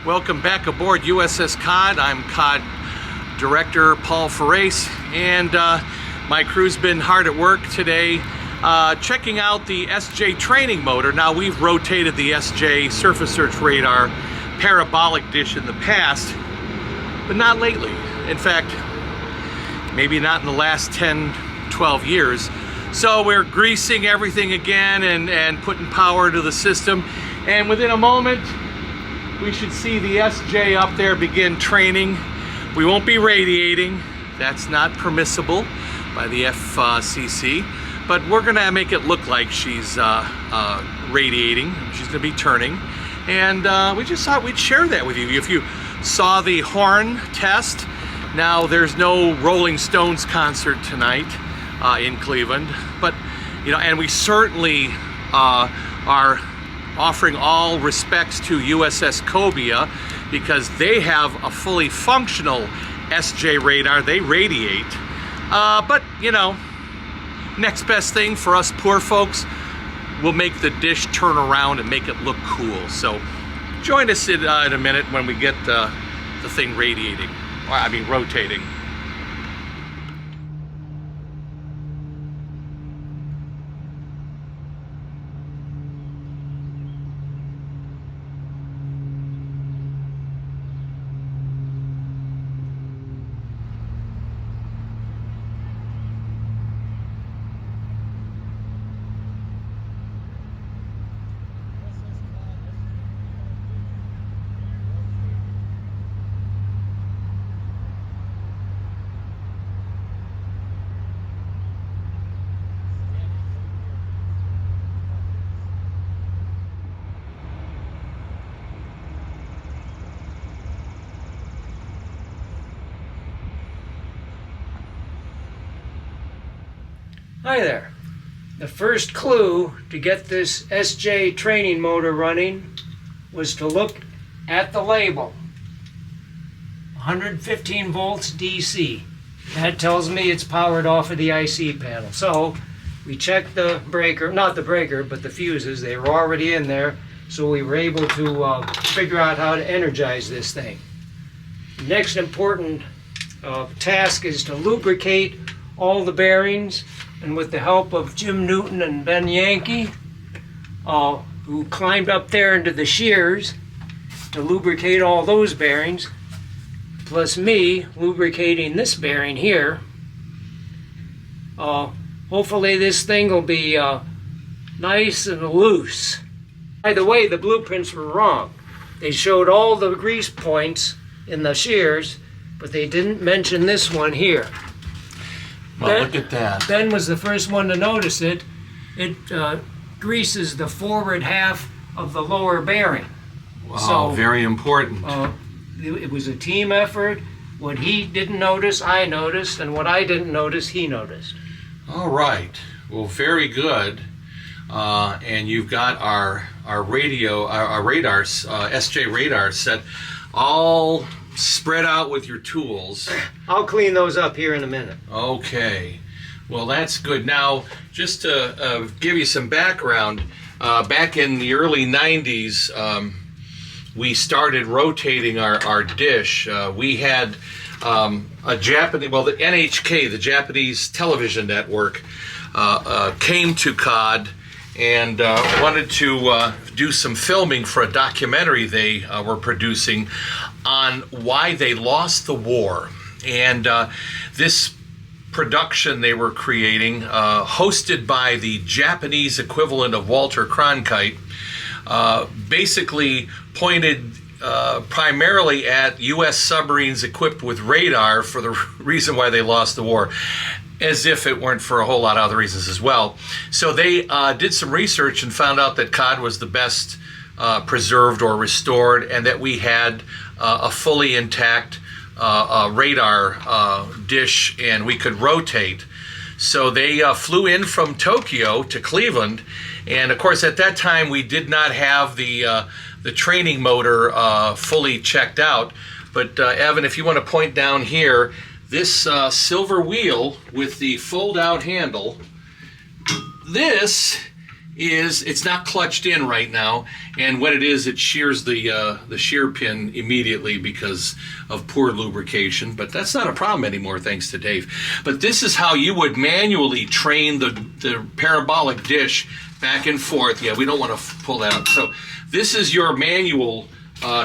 Welcome back aboard USS Cod. I'm Cod Director Paul Ferrace, and my crew's been hard at work today checking out the SJ training motor. Now, we've rotated the SJ surface search radar parabolic dish in the past, but not lately. In fact, maybe not in the last 10, 12 years. So we're greasing everything again and putting power to the system. And within a moment, we should see the SJ up there begin training. We won't be radiating. That's not permissible by the FCC. But we're gonna make it look like she's radiating. She's gonna be turning. And we just thought we'd share that with you. If you saw the horn test, now there's no Rolling Stones concert tonight in Cleveland. But, you know, and we certainly are offering all respects to USS Cod because they have a fully functional SJ radar. They radiate. But, you know, next best thing for us poor folks, we'll make the dish turn around and make it look cool. So join us in a minute when we get the thing radiating. Well, I mean rotating. Hi there. The first clue to get this SJ training motor running was to look at the label. 115 volts DC. That tells me it's powered off of the IC panel. So we checked the breaker, not the breaker, but the fuses. They were already in there, so we were able to figure out how to energize this thing. The next important task is to lubricate all the bearings. And with the help of Jim Newton and Ben Yankee, who climbed up there into the shears to lubricate all those bearings, plus me lubricating this bearing here, hopefully this thing will be nice and loose. By the way, the blueprints were wrong. They showed all the grease points in the shears, but they didn't mention this one here. Well, look at that. Ben was the first one to notice it. It greases the forward half of the lower bearing. Wow, so, very important. It was a team effort. What he didn't notice, I noticed, and what I didn't notice, he noticed. All right. Well, very good. And you've got our radars, SJ radar set all spread out with your tools. I'll clean those up here in a minute. Okay. Well, that's good. Now, just to give you some background, back in the early 90s, we started rotating our dish. We had a Japanese, well, the NHK, the Japanese television network, came to Cod and wanted to do some filming for a documentary they were producing on why they lost the war. And this production they were creating, hosted by the Japanese equivalent of Walter Cronkite, basically pointed primarily at U.S. submarines equipped with radar for the reason why they lost the war, as if it weren't for a whole lot of other reasons as well. So they did some research and found out that Cod was the best preserved or restored, and that we had a fully intact radar dish and we could rotate. So they flew in from Tokyo to Cleveland, and of course at that time we did not have the training motor fully checked out. But Evan, if you want to point down here, this silver wheel with the fold-out handle, this is it's not clutched in right now, and what it is, it shears the shear pin immediately because of poor lubrication. But that's not a problem anymore, thanks to Dave. But this is how you would manually train the parabolic dish back and forth. Yeah, we don't want to pull that up. So this is your manual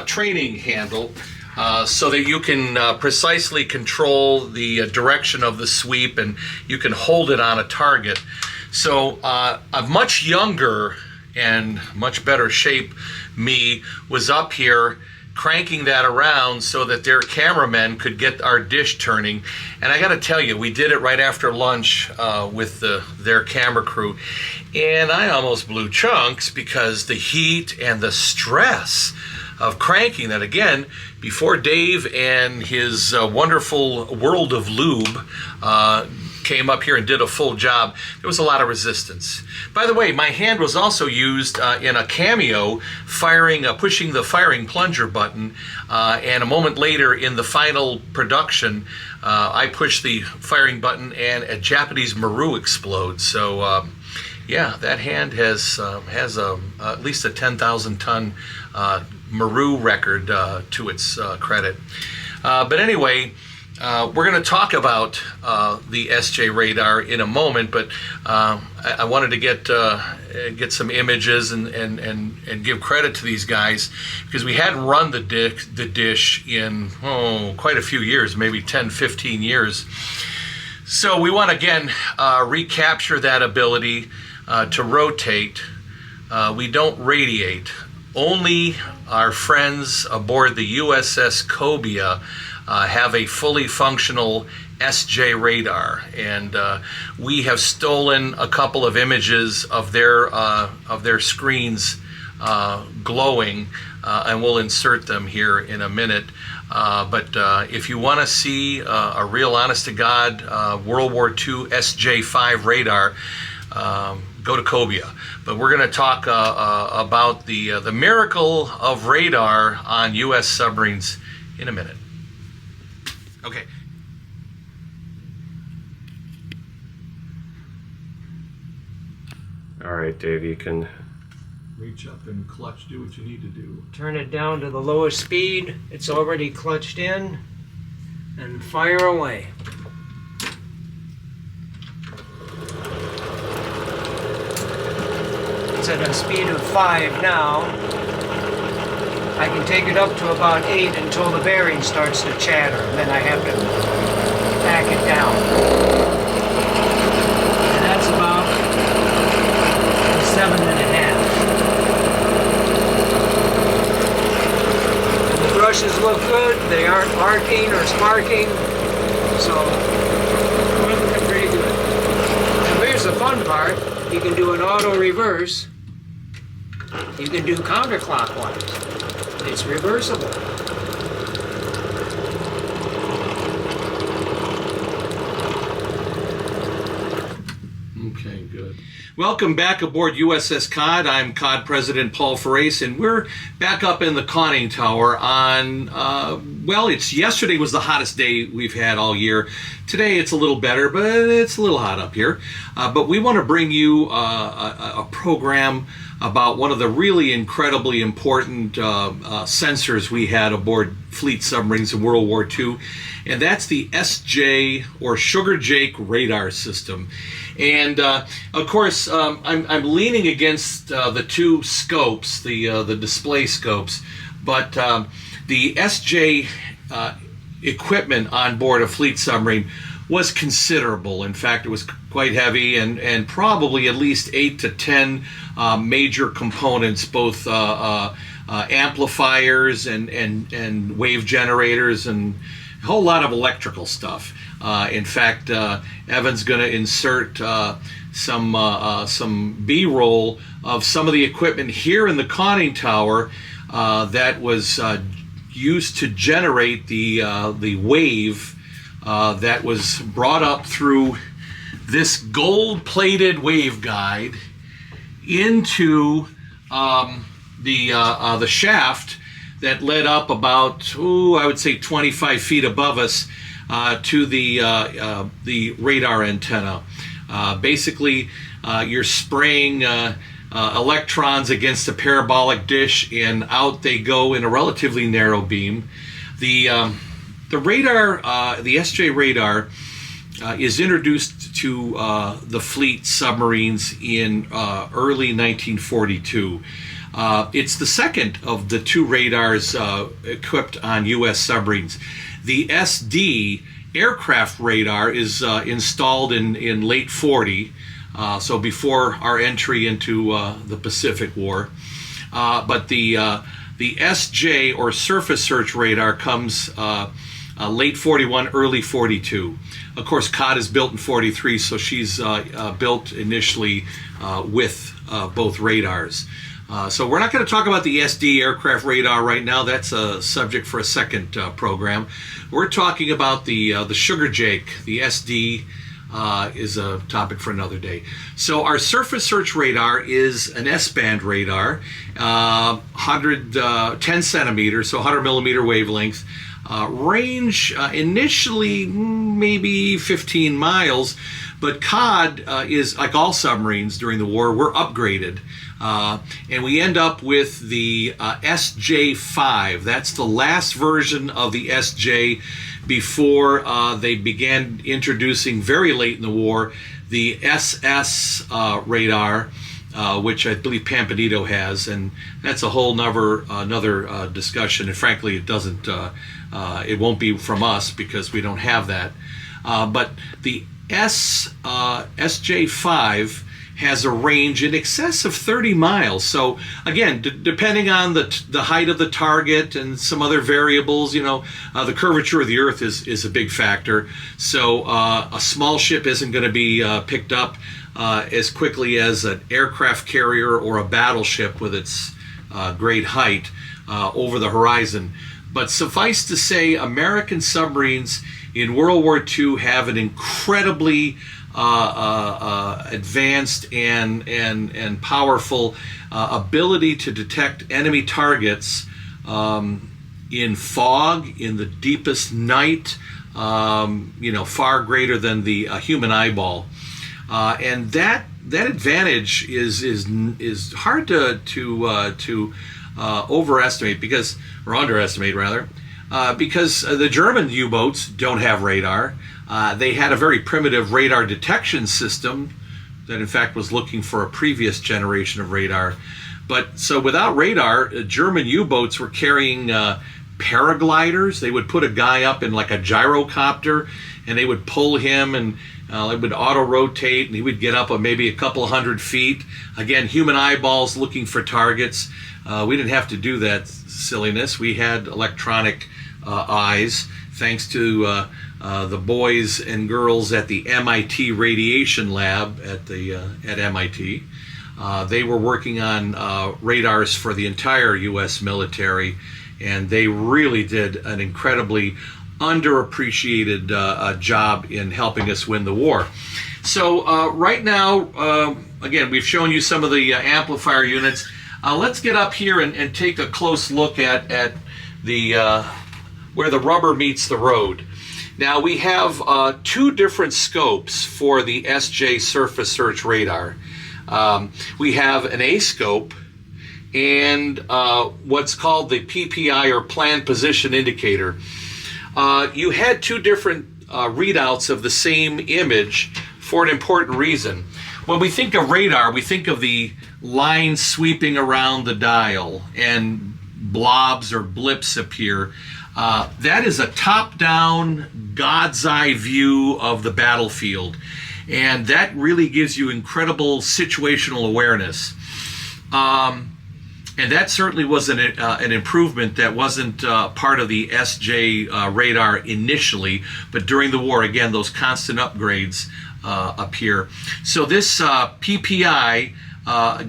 training handle. So that you can precisely control the direction of the sweep, and you can hold it on a target. So a much younger and much better shape me was up here cranking that around so that their cameramen could get our dish turning. And I got to tell you, we did it right after lunch with their camera crew, and I almost blew chunks because the heat and the stress of cranking that, again, before Dave and his wonderful World of Lube came up here and did a full job, there was a lot of resistance. By the way, my hand was also used in a cameo pushing the firing plunger button, and a moment later in the final production I pushed the firing button and a Japanese Maru explodes. So yeah, that hand has at least a 10,000 ton Maru record to its credit. But anyway, we're going to talk about the SJ radar in a moment, but I wanted to get some images and give credit to these guys, because we hadn't run the dish in quite a few years, maybe 10, 15 years. So we want to again recapture that ability to rotate. We don't radiate. Only our friends aboard the USS Cod have a fully functional SJ radar, and we have stolen a couple of images of their screens glowing, and we'll insert them here in a minute. But if you want to see a real honest-to-God World War II SJ-5 radar, go to Cobia. But we're going to talk about the miracle of radar on U.S. submarines in a minute. Okay. All right, Dave, you can Reach up and clutch, do what you need to do. Turn it down to the lowest speed. It's already clutched in. And fire away. It's at a speed of 5 now. I can take it up to about 8 until the bearing starts to chatter, and then I have to back it down. And that's about 7.5. The brushes look good. They aren't arcing or sparking, so we're looking pretty good. Now here's the fun part. You can do an auto reverse. You can do counterclockwise. It's reversible. Okay, good. Welcome back aboard USS Cod. I'm Cod President Paul Ferrace, and we're back up in the conning tower on, yesterday was the hottest day we've had all year. Today it's a little better, but it's a little hot up here. But we want to bring you a program about one of the really incredibly important sensors we had aboard fleet submarines in World War II, and that's the SJ, or Sugar Jake radar system. And of course, I'm leaning against the two scopes, the display scopes, but the SJ equipment on board a fleet submarine was considerable. In fact, it was quite heavy, and probably at least 8 to 10 major components, both amplifiers and wave generators and a whole lot of electrical stuff. In fact, Evan's going to insert some B-roll of some of the equipment here in the conning tower that was used to generate the wave that was brought up through this gold-plated waveguide into the shaft that led up about, I would say 25 feet above us to the radar antenna. Basically, you're spraying electrons against a parabolic dish, and out they go in a relatively narrow beam. The radar, the SJ radar, is introduced to the fleet submarines in early 1942. It's the second of the two radars equipped on U.S. submarines. The SD aircraft radar is installed in late 40, so before our entry into the Pacific War. But the SJ, or surface search radar, comes late 41, early 42. Of course, Cod is built in 43, so she's built initially with both radars. So we're not going to talk about the SD aircraft radar right now. That's a subject for a second program. We're talking about the Sugar Jake. The SD is a topic for another day. So our surface search radar is an S-band radar, 10 centimeters, so 100 millimeter wavelength. Range initially maybe 15 miles, but Cod is, like all submarines during the war, were upgraded. And we end up with the SJ5. That's the last version of the SJ before they began introducing, very late in the war, the SS radar, which I believe Pampanito has, and that's a whole another discussion. And frankly, it doesn't. It won't be from us because we don't have that. But the SJ5 has a range in excess of 30 miles. So again, depending on the height of the target and some other variables, the curvature of the Earth is a big factor. So a small ship isn't going to be picked up as quickly as an aircraft carrier or a battleship with its great height over the horizon. But suffice to say, American submarines in World War II have an incredibly advanced and powerful ability to detect enemy targets in fog, in the deepest night, far greater than the human eyeball, and that advantage is hard to overestimate, or underestimate rather, because the German U-boats don't have radar. They had a very primitive radar detection system that in fact was looking for a previous generation of radar. But so without radar, German U-boats were carrying paragliders. They would put a guy up in like a gyrocopter, and they would pull him, and it would auto-rotate, and he would get up maybe a couple hundred feet. Again, human eyeballs looking for targets. We didn't have to do that silliness. We had electronic eyes, thanks to the boys and girls at the MIT Radiation Lab at MIT. They were working on radars for the entire U.S. military, and they really did an incredibly underappreciated job in helping us win the war. So right now, again, we've shown you some of the amplifier units. Let's get up here and take a close look at the where the rubber meets the road. Now we have two different scopes for the SJ surface search radar. We have an A scope and what's called the PPI, or planned position indicator. You had two different readouts of the same image for an important reason. When we think of radar, we think of the line sweeping around the dial and blobs or blips appear. That is a top-down, God's eye view of the battlefield, and that really gives you incredible situational awareness. And that certainly was an improvement that wasn't part of the SJ radar initially, but during the war, again, those constant upgrades appear. So this PPI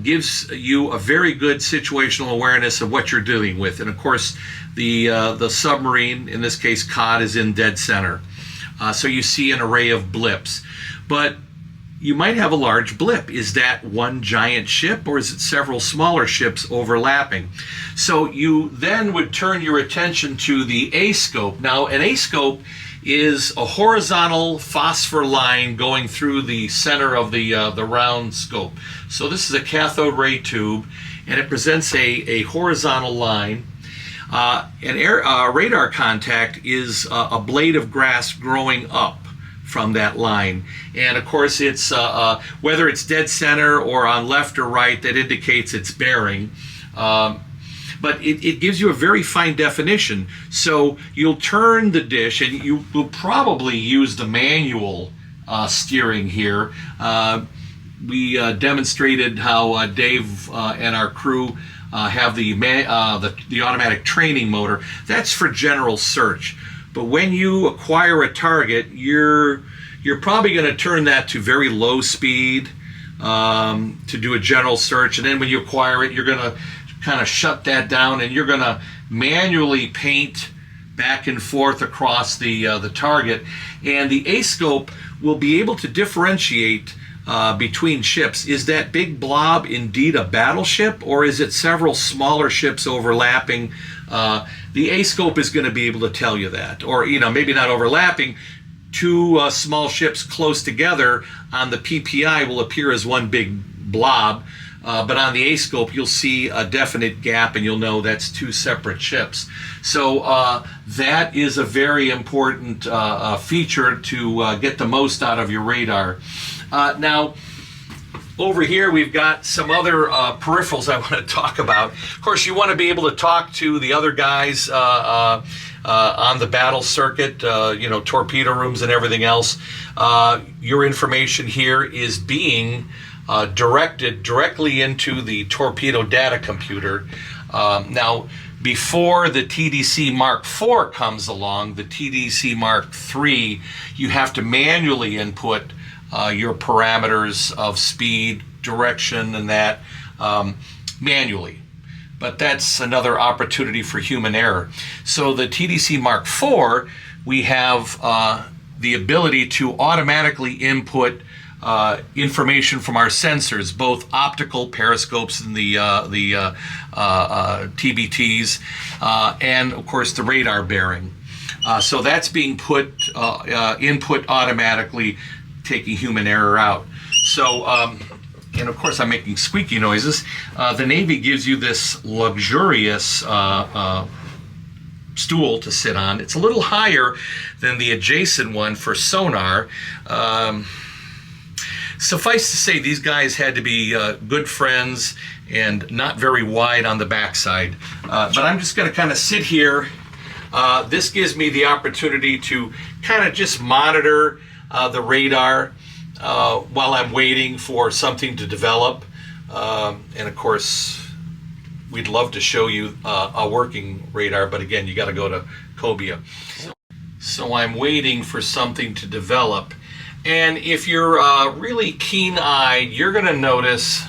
gives you a very good situational awareness of what you're dealing with. And of course, the submarine, in this case Cod, is in dead center. So you see an array of blips. But you might have a large blip. Is that one giant ship, or is it several smaller ships overlapping? So you then would turn your attention to the A scope. Now, an A scope is a horizontal phosphor line going through the center of the round scope. So this is a cathode ray tube, and it presents a horizontal line. Radar contact is a blade of grass growing up from that line, and of course it's whether it's dead center or on left or right, that indicates its bearing. But it gives you a very fine definition. So you'll turn the dish, and you will probably use the manual steering here. We demonstrated how Dave and our crew have the automatic training motor. That's for general search. But when you acquire a target, you're probably going to turn that to very low speed to do a general search. And then when you acquire it, you're going to kind of shut that down, and you're going to manually paint back and forth across the target. And the A-scope will be able to differentiate between ships. Is that big blob indeed a battleship, or is it several smaller ships overlapping? The A-scope is going to be able to tell you that, or maybe not overlapping. Two small ships close together on the PPI will appear as one big blob, but on the A-scope you'll see a definite gap, and you'll know that's two separate ships. So that is a very important feature to get the most out of your radar. Now, over here we've got some other peripherals I want to talk about. Of course, you want to be able to talk to the other guys on the battle circuit, torpedo rooms and everything else. Your information here is being directed directly into the torpedo data computer. Now, before the TDC Mark IV comes along, the TDC Mark III, you have to manually input your parameters of speed, direction, and that manually. But that's another opportunity for human error. So the TDC Mark IV, we have the ability to automatically input information from our sensors, both optical periscopes and the TBTs, and of course the radar bearing. So that's being input automatically, taking human error out. So, and of course I'm making squeaky noises. The Navy gives you this luxurious stool to sit on. It's a little higher than the adjacent one for sonar. Suffice to say, these guys had to be good friends and not very wide on the backside. But I'm just going to kind of sit here. This gives me the opportunity to kind of just monitor the radar while I'm waiting for something to develop. And of course, we'd love to show you a working radar, but again, you got to go to Cobia. So I'm waiting for something to develop. And if you're really keen-eyed, you're going to notice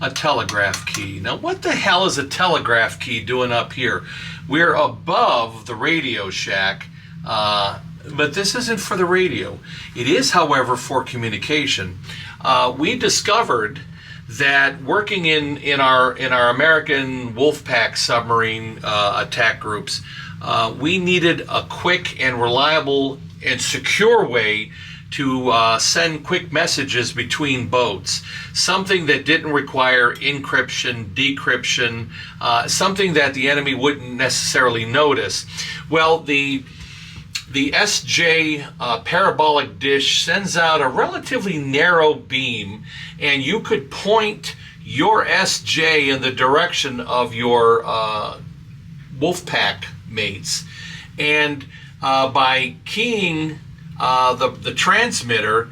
a telegraph key. Now, what the hell is a telegraph key doing up here? We're above the Radio Shack, but this isn't for the radio. It is, however, for communication. We discovered that working in our American Wolfpack submarine attack groups, we needed a quick and reliable and secure way to send quick messages between boats. Something that didn't require encryption, decryption, something that the enemy wouldn't necessarily notice. Well, the SJ parabolic dish sends out a relatively narrow beam, and you could point your SJ in the direction of your Wolfpack mates. And by keying the transmitter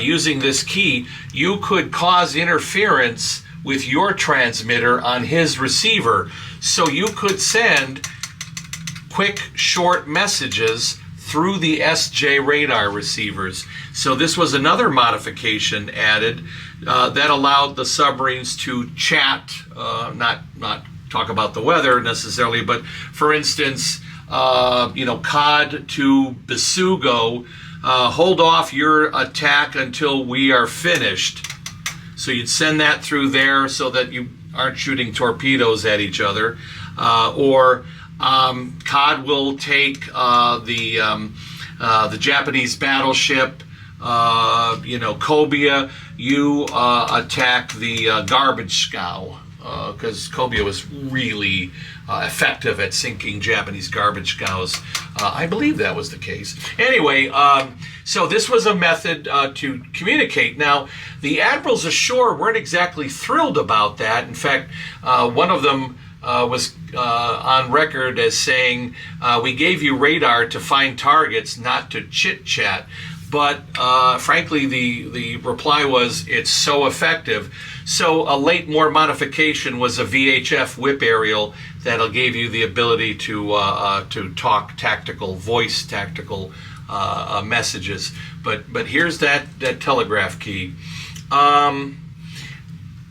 using this key, you could cause interference with your transmitter on his receiver. So you could send quick, short messages through the SJ radar receivers. So this was another modification added that allowed the submarines to chat, not talk about the weather necessarily, but for instance, Cod to Besugo, hold off your attack until we are finished. So you'd send that through there so that you aren't shooting torpedoes at each other. Or Cod will take the Japanese battleship, cobia. You attack the garbage scow, because cobia was really effective at sinking Japanese garbage scows. I believe that was the case. Anyway, so this was a method to communicate. Now, the admirals ashore weren't exactly thrilled about that. In fact, one of them was on record as saying, we gave you radar to find targets, not to chit-chat. But frankly, the reply was, it's so effective. So a late more modification was a VHF whip aerial that'll give you the ability to talk tactical, voice tactical messages. But here's that telegraph key.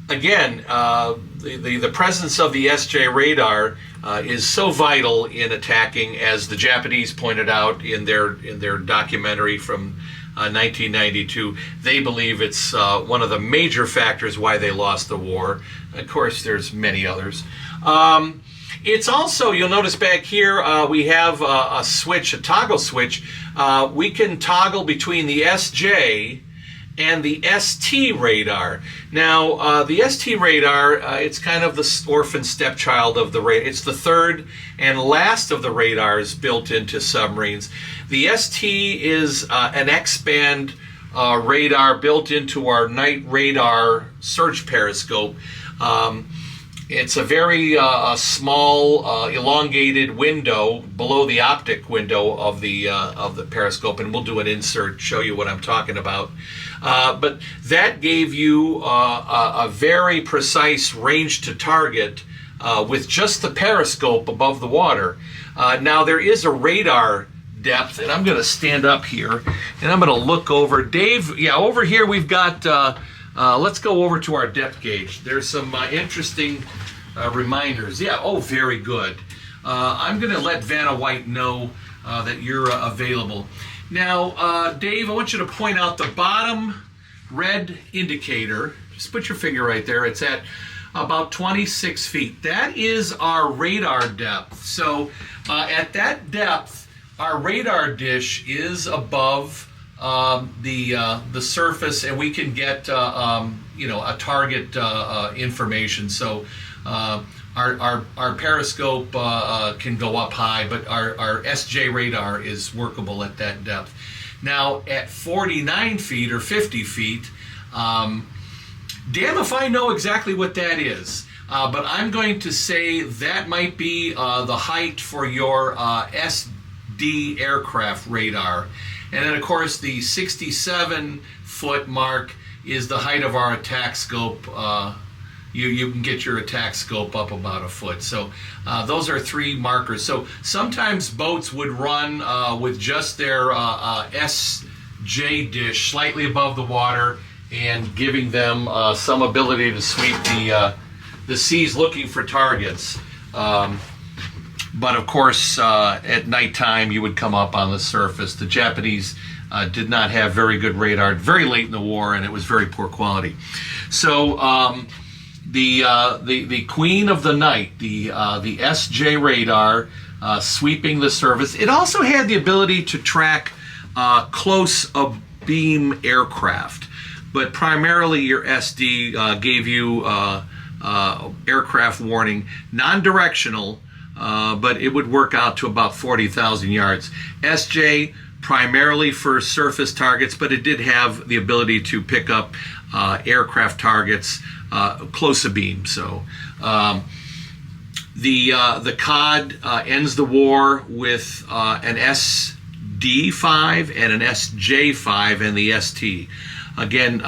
Again, the presence of the SJ radar is so vital in attacking, as the Japanese pointed out in their documentary from 1992. They believe it's one of the major factors why they lost the war. Of course, there's many others. It's also, you'll notice back here, we have a switch, a toggle switch. We can toggle between the SJ and the ST radar. Now, the ST radar, it's kind of the orphan stepchild of the radar. It's the third and last of the radars built into submarines. The ST is an X-band radar built into our night radar search periscope. It's a very small, elongated window below the optic window of the periscope, and we'll do an insert, show you what I'm talking about. But that gave you a very precise range to target with just the periscope above the water. Now there is a radar depth, and I'm going to stand up here and I'm going to look over. Dave, yeah, over here we've got, let's go over to our depth gauge. There's some interesting reminders. Yeah, oh, very good. I'm going to let Vanna White know that you're available. Now, Dave, I want you to point out the bottom red indicator. Just put your finger right there. It's at about 26 feet. That is our radar depth. So at that depth, our radar dish is above the surface, and we can get a target information. So our periscope can go up high, but our SJ radar is workable at that depth. Now at 49 feet or 50 feet, damn if I know exactly what that is. But I'm going to say that might be the height for your SD aircraft radar. And then of course the 67-foot mark is the height of our attack scope. You can get your attack scope up about a foot. So those are three markers. So sometimes boats would run with just their SJ dish slightly above the water, and giving them some ability to sweep the seas looking for targets. But of course, at nighttime, you would come up on the surface. The Japanese did not have very good radar very late in the war, and it was very poor quality. So the queen of the night, the SJ radar, sweeping the surface. It also had the ability to track close beam aircraft, but primarily your SD gave you aircraft warning, non-directional, but it would work out to about 40,000 yards. SJ primarily for surface targets, but it did have the ability to pick up aircraft targets close abeam. So the Cod ends the war with an SD5 and an SJ5 and the ST. Again,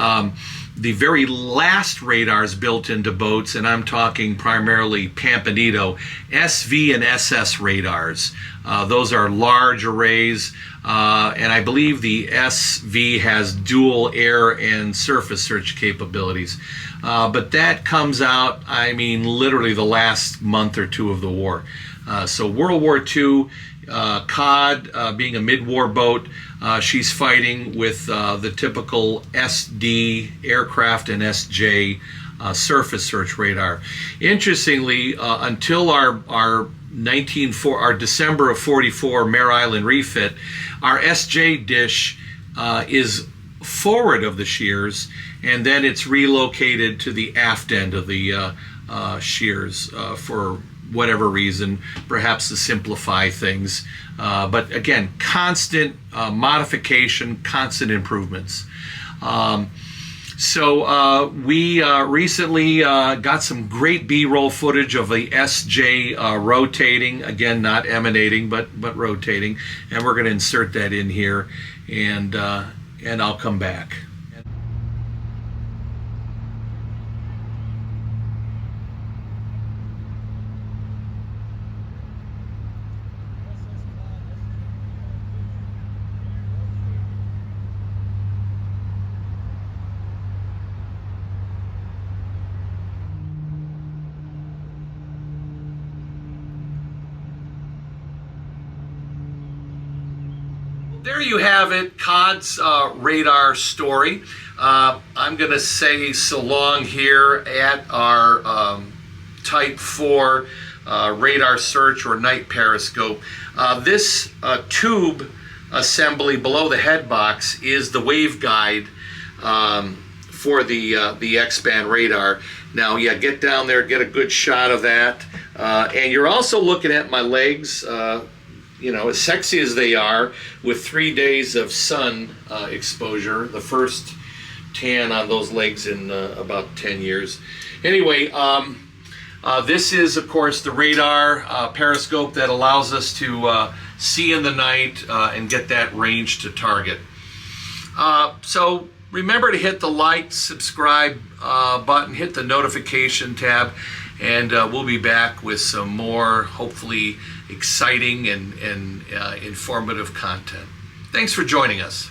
the very last radars built into boats, and I'm talking primarily Pampanito, SV and SS radars. Those are large arrays, and I believe the SV has dual air and surface search capabilities. But that comes out, I mean, literally the last month or two of the war. So World War II, Cod being a mid-war boat, she's fighting with the typical SD aircraft and SJ surface search radar. Interestingly, until our our December of 44 Mare Island refit, our SJ dish is forward of the shears, and then it's relocated to the aft end of the shears for whatever reason, perhaps to simplify things. But again, constant modification, constant improvements. So we recently got some great B-roll footage of the SJ rotating, again, not emanating, but rotating, and we're going to insert that in here, and I'll come back. There you have it, Cod's radar story. I'm going to say so long here at our Type 4 radar search or night periscope. This tube assembly below the head box is the waveguide for the X-band radar. Now, yeah, get down there, get a good shot of that. And you're also looking at my legs. You know, as sexy as they are, with 3 days of sun exposure, the first tan on those legs in about 10 years. Anyway, this is, of course, the radar periscope that allows us to see in the night and get that range to target. So remember to hit the like, subscribe button, hit the notification tab, and we'll be back with some more, hopefully, exciting and informative content. Thanks for joining us.